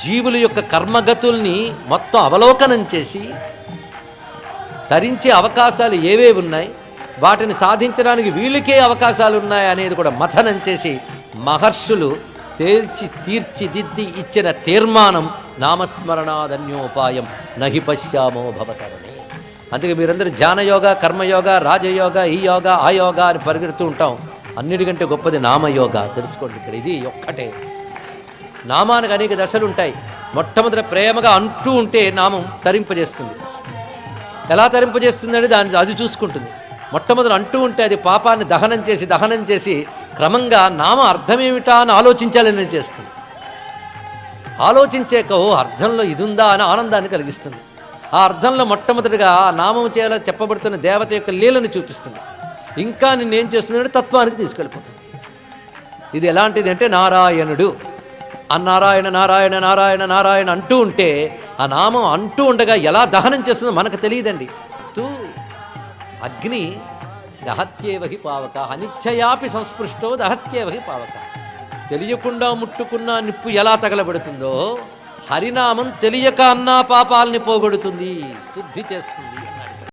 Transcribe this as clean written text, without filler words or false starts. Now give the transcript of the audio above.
జీవుల యొక్క కర్మగతుల్ని మొత్తం అవలోకనం చేసి తరించే అవకాశాలు ఏవేవి ఉన్నాయి, వాటిని సాధించడానికి వీళ్ళకే అవకాశాలు ఉన్నాయి అనేది కూడా మథనం చేసి మహర్షులు తేల్చి తీర్చిదిద్ది ఇచ్చిన తీర్మానం నామస్మరణాదన్యోపాయం నహి పశ్యామో భవతరణి. అందుకే మీరందరూ ధ్యానయోగ, కర్మయోగ, రాజయోగ, ఈ యోగ, ఆ యోగ అని పరిగెడుతూ ఉంటాం. అన్నిటికంటే గొప్పది నామయోగ. తెలుసుకోండి, ఇక్కడ ఇది ఒక్కటే. నామానికి అనేక దశలు ఉంటాయి. మొట్టమొదటి ప్రేమగా అంటూ ఉంటే నామం తరింపజేస్తుంది. ఎలా తరింపజేస్తుందని అది చూసుకుంటుంది. మొట్టమొదటి అంటూ ఉంటే అది పాపాన్ని దహనం చేసి క్రమంగా నామ అర్థమేమిటా అని ఆలోచించాలని చేస్తుంది. ఆలోచించాక అర్థంలో ఇది ఉందా అని ఆనందాన్ని కలిగిస్తుంది. ఆ అర్థంలో మొట్టమొదటిగా ఆ నామం చేయాలో చెప్పబడుతున్న దేవత యొక్క లీలను చూపిస్తుంది. ఇంకా నిన్నేం చేస్తుందంటే తత్వానికి తీసుకెళ్ళిపోతుంది. ఇది ఎలాంటిది అంటే నారాయణుడు నారాయణ నారాయణ నారాయణ నారాయణ అంటూ ఉంటే ఆ నామం అంటూ ఉండగా ఎలా దహనం చేస్తుందో మనకు తెలియదండి. అగ్ని దహత్యేవహి పావక అనిచ్చయాపి సంస్పృష్టో దహత్యేవహి పావక. తెలియకుండా ముట్టుకున్న నిప్పు ఎలా తగలబడుతుందో హరినామం తెలియక అన్నా పాపాలని పోగొడుతుంది, శుద్ధి చేస్తుంది.